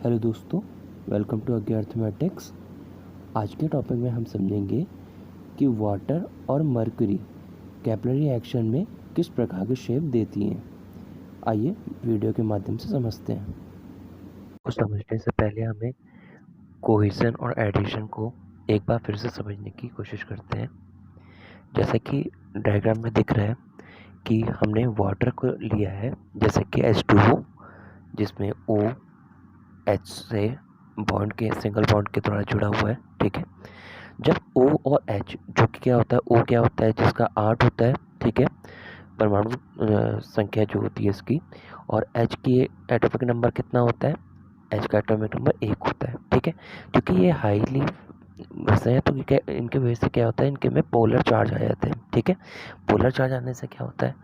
Hello दोस्तों, welcome to अज्ञार्थमेटिक्स। आज के टॉपिक में हम समझेंगे कि वाटर और मर्क्यूरी कैपिलरी एक्शन में किस प्रकार की शेप देती हैं। आइए वीडियो के माध्यम से समझते हैं। को समझने से पहले हमें कोहेजन और एडिशन को एक बार फिर से समझने की कोशिश करते हैं। जैसे कि डायग्राम में दिख रहा है कि हमने वाटर को लिया है जैसे कि H2O, जिसमें O H से बॉन्ड के सिंगल बॉन्ड के द्वारा जुड़ा हुआ है। ठीक है, जब O और H जो कि क्या होता है, O क्या होता है जिसका 8 होता है, ठीक है, परमाणु संख्या जो होती है इसकी, और H की एटॉमिक नंबर कितना होता है, H का एटॉमिक नंबर 1 होता है। ठीक है, क्योंकि ये हाईली वैसे हैं तो इनके वजह से क्या होता है, इनके में पोलर चार्ज आ जाते हैं। ठीक है, पोलर चार्ज आने से क्या होता है,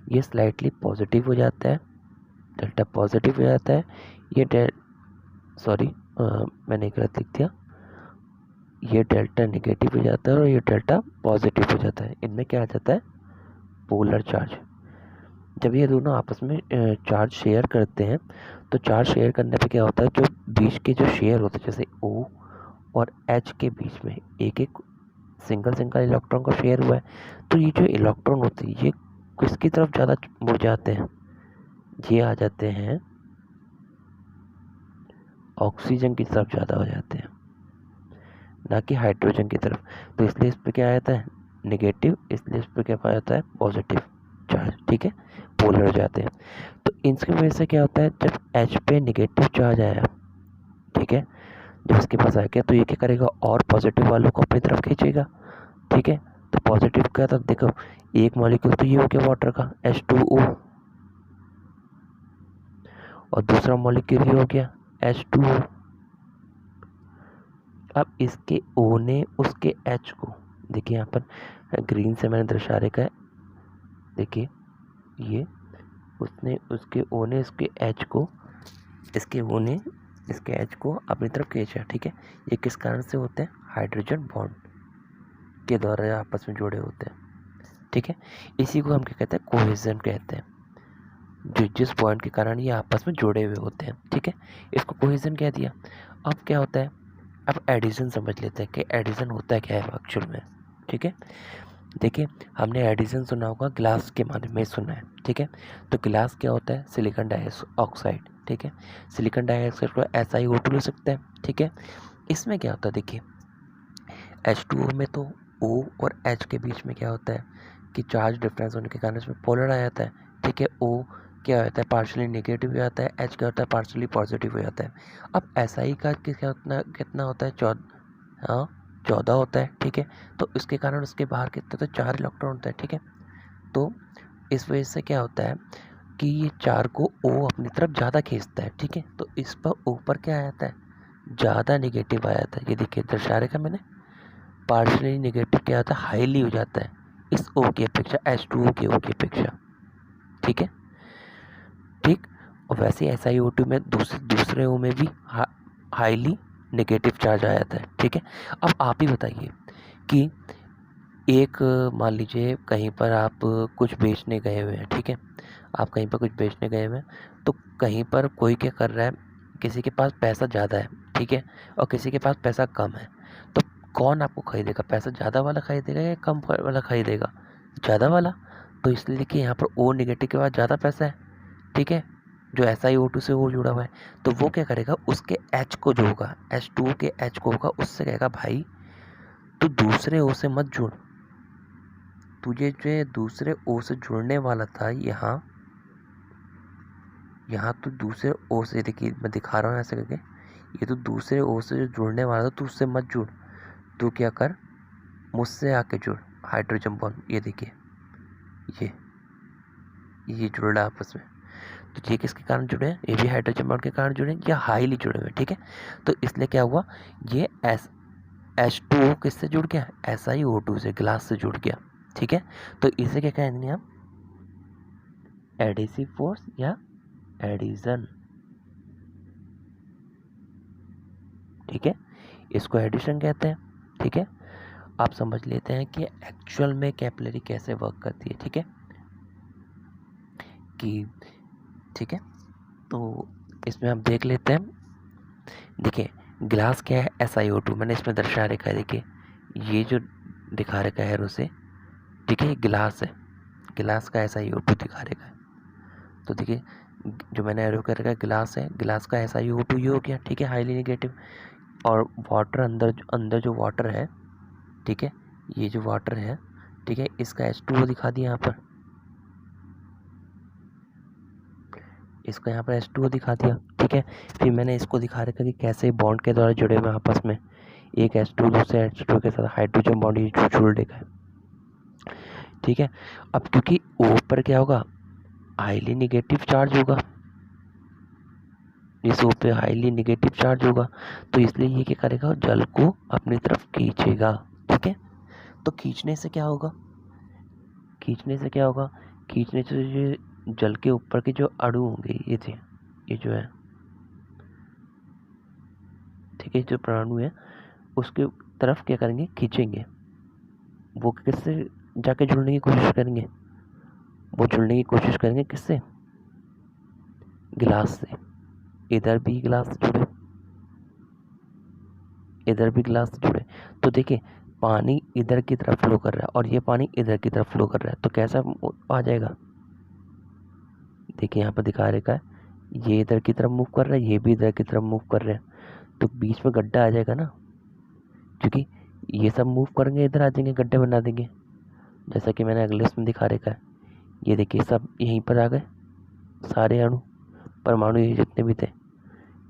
ये स्लाइटली पॉजिटिव हो जाता है, डेल्टा पॉजिटिव हो जाता है, ये मैंने गलत लिख दिया, ये डेल्टा नेगेटिव हो जाता है और ये डेल्टा पॉजिटिव हो जाता है। इनमें क्या आ जाता है, पोलर चार्ज। जब ये दोनों आपस में चार्ज शेयर करते हैं तो चार्ज शेयर करने पे क्या होता है, जो बीच के जो शेयर होते हैं जैसे O और H के बीच में एक एक सिंगल इलेक्ट्रॉन का शेयर हुआ है, तो ये जो इलेक्ट्रॉन होते हैं ये किसकी तरफ ज़्यादा मुड़ जाते हैं, ये आ जाते हैं ऑक्सीजन की तरफ ज़्यादा हो जाते हैं, ना कि हाइड्रोजन की तरफ। तो इसलिए इस पर क्या आता है, नेगेटिव, इसलिए इस पर क्या पाया जाता है, पॉजिटिव चार्ज। ठीक है, पोलर हो जाते हैं। तो इसकी वजह से क्या होता है, जब H पे नेगेटिव चार्ज आया, ठीक है, जब इसके पास आ गया तो ये क्या करेगा, और पॉजिटिव वालों को अपनी तरफ खींचेगा। ठीक है, तो पॉजिटिव का तरफ देखो, एक मॉलिक्यूल तो ये हो गया वाटर का H2O, और दूसरा मॉलिक्यूल ये हो गया H2O। अब इसके O ने उसके H को, देखिए यहाँ पर ग्रीन से मैंने दर्शा रखा है, देखिए ये उसने उसके O ने इसके H को, इसके O ने इसके H को अपनी तरफ खींचा। ठीक है, ये किस कारण से होते हैं, हाइड्रोजन बॉन्ड के द्वारा आपस में जुड़े होते हैं। ठीक है, इसी को हम क्या कहते हैं, कोहेजन कहते हैं, जो जिस बॉन्ड के कारण ये आपस में जुड़े हुए होते हैं। ठीक है, इसको कोहेजन कह दिया। अब क्या होता है, अब एडिशन समझ लेते हैं कि एडिशन होता है क्या है एक्चुअल में। ठीक है, देखिए हमने एडिशन सुना होगा, ग्लास के बारे में सुना है। ठीक है, तो ग्लास क्या होता है, सिलिकॉन डाइऑक्साइड। ठीक है, सिलिकॉन डाइऑक्साइड को SiO2 ले सकते हैं। ठीक है, इसमें क्या होता है, देखिए H2O में तो O और H के बीच में क्या होता है कि चार्ज डिफरेंस होने के कारण इसमें पोलर आ जाता है। ठीक है, O क्या होता है, पार्शली नेगेटिव हो जाता है, H क्या होता है, पार्शली पॉजिटिव हो जाता है। अब SI का कितना कितना होता है, 14 होता है। ठीक है, तो इसके कारण उसके बाहर कितने, तो 4 इलेक्ट्रॉन होता है। ठीक है, तो इस वजह से क्या होता है कि ये 4 को O अपनी तरफ ज़्यादा खींचता है। ठीक है, तो इस पर ऊपर क्या आ जाता है, ज़्यादा नेगेटिव आ जाता है। ये देखिए दर्शा रखा मैंने, पार्शली नेगेटिव क्या होता है, हाईली हो जाता है इस O की अपेक्षा, H2O के O की अपेक्षा। ठीक है, ठीक, और वैसे SiO2 में दूसरे O में भी हाईली नेगेटिव चार्ज आ जाता है। ठीक है, अब आप ही बताइए कि एक मान लीजिए कहीं पर आप कुछ बेचने गए हुए हैं। ठीक है, आप कहीं पर कुछ बेचने गए हुए हैं, तो कहीं पर कोई क्या कर रहा है, किसी के पास पैसा ज़्यादा है, ठीक है, और किसी के पास पैसा कम है, तो कौन आपको खरीदेगा, पैसा ज़्यादा वाला खरीदेगा या कम वाला खरीदेगा, ज़्यादा वाला। तो इसलिए कि यहाँ पर O नेगेटिव के पास ज़्यादा पैसा है। ठीक है, जो SiO2 से वो जुड़ा हुआ है, तो वो क्या करेगा, उसके H को जो होगा, H2 के H को होगा, उससे कहेगा भाई तू दूसरे O से मत जुड़, तुझे जो दूसरे O से जुड़ने वाला था, यहाँ तो दूसरे O से, देखिए मैं दिखा रहा हूँ ऐसे करके, ये तो दूसरे O से जो जुड़ने वाला था, तू उससे मत जुड़, तू क्या कर, मुझसे आके जुड़, हाइड्रोजन बॉन्ड, ये देखिए ये जुड़ रहा आपस में। तो ये किसके कारण जुड़े हैं, ये भी हाइड्रोजन बॉन्ड के कारण जुड़े हैं, या हाईली जुड़े हुए हैं। ठीक है, तो इसलिए क्या हुआ, ये H2O किससे जुड़ गया, SiO2 से, ग्लास से जुड़ गया। ठीक है, तो इसे क्या कहेंगे हम, एडिसिव फोर्स या एडिशन। ठीक है, इसको एडिशन कहते हैं। ठीक है, आप समझ लेते हैं कि एक्चुअल में कैपिलरी कैसे वर्क करती है। ठीक है, कि ठीक है, तो इसमें हम देख लेते हैं देखिए गिलास क्या है, SiO2 मैंने इसमें दर्शा रखा है। देखिए ये जो दिखा रखा है उसे, ठीक है, ये गिलास है, गिलास का SiO2 दिखा रखा है। तो देखिए जो मैंने एरो कर रखा है गिलास है, गिलास का SiO2 ये हो गया, ठीक है, हाईली नेगेटिव। और वाटर अंदर जो वाटर है, ठीक है, ये जो वाटर है, ठीक है, इसका H2O दिखा दिया यहाँ पर, इसका यहाँ पर H2O दिखा दिया, ठीक है। फिर मैंने इसको दिखा रखा कि कैसे बॉन्ड के द्वारा जुड़े हुए आपस में, एक H2 दूसरे H2 के साथ हाइड्रोजन बॉन्ड ये जुड़ देगा है, ठीक है। अब क्योंकि O पर क्या होगा, हाईली निगेटिव चार्ज होगा, इस O पे हाईली निगेटिव चार्ज होगा, तो इसलिए ये क्या करेगा, जल को अपनी तरफ खींचेगा, ठीक है। तो खींचने से क्या होगा, खींचने से क्या होगा, खींचने से ये जल के ऊपर के जो अणु होंगे, ये थे, ये जो है, ठीक है, जो परमाणु है उसके तरफ क्या करेंगे, खींचेंगे। वो किससे जाके जुड़ने की कोशिश करेंगे, वो जुड़ने की कोशिश करेंगे किससे, गिलास से। इधर भी गिलास से जुड़े, इधर भी गिलास से जुड़े, तो देखिए पानी इधर की तरफ फ्लो कर रहा है और ये पानी इधर की तरफ फ्लो कर रहा है, तो कैसा आ जाएगा, देखिए यहाँ पर दिखा रखा है, ये इधर की तरफ मूव कर रहा है, ये भी इधर की तरफ मूव कर रहे हैं, तो बीच में गड्ढा आ जाएगा ना, क्योंकि ये सब मूव करेंगे इधर आ जाएंगे, गड्ढे बना देंगे, जैसा कि मैंने अगले इसमें दिखा रखा है। ये देखिए सब यहीं पर आ गए, सारे अणु परमाणु ये जितने भी थे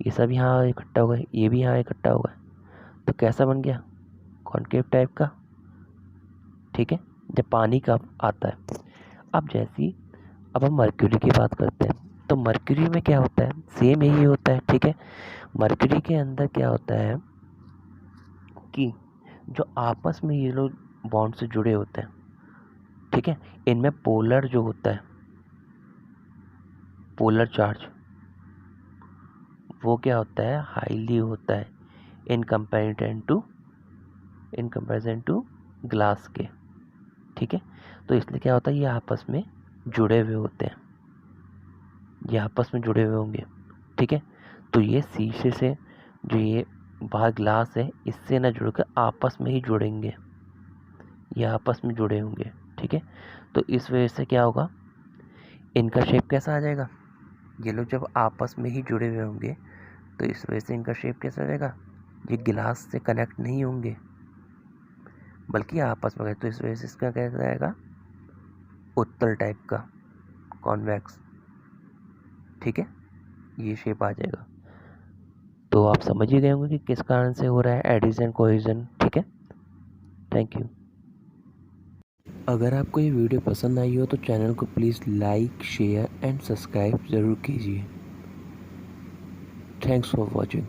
ये सब यहाँ इकट्ठा हो गए, ये भी यहाँ इकट्ठा हो गए, तो कैसा बन गया, कॉन्केव टाइप का, ठीक है, जब पानी का आता है। अब हम मर्क्यूरी की बात करते हैं, तो मर्क्यूरी में क्या होता है, सेम यही होता है, ठीक है। मर्क्यूरी के अंदर क्या होता है कि जो आपस में ये लोग बॉन्ड से जुड़े होते हैं, ठीक है, इनमें पोलर जो होता है, पोलर चार्ज, वो क्या होता है, हाईली होता है इन कंपैरिजन टू ग्लास के, ठीक है। तो इसलिए क्या होता है, ये आपस में जुड़े हुए होते हैं, ये आपस में जुड़े हुए होंगे, ठीक है। तो ये शीशे से जो ये बाहर ग्लास है इससे ना जुड़कर आपस में ही जुड़ेंगे, ये आपस में जुड़े होंगे, ठीक है। तो इस वजह से क्या होगा, इनका शेप कैसा आ जाएगा, ये लोग जब आपस में ही जुड़े हुए होंगे तो इस वजह से इनका शेप कैसा रहेगा, ये गिलास से कनेक्ट नहीं होंगे बल्कि आपस में, तो इस वजह से इसका कैसा रहेगा, उत्तल टाइप का, कॉन्वेक्स, ठीक है, ये शेप आ जाएगा। तो आप समझ ही गए होंगे कि किस कारण से हो रहा है एडिशन कोहेजन, ठीक है। Thank you. अगर आपको ये वीडियो पसंद आई हो तो चैनल को please like, share and subscribe ज़रूर कीजिए। Thanks for watching.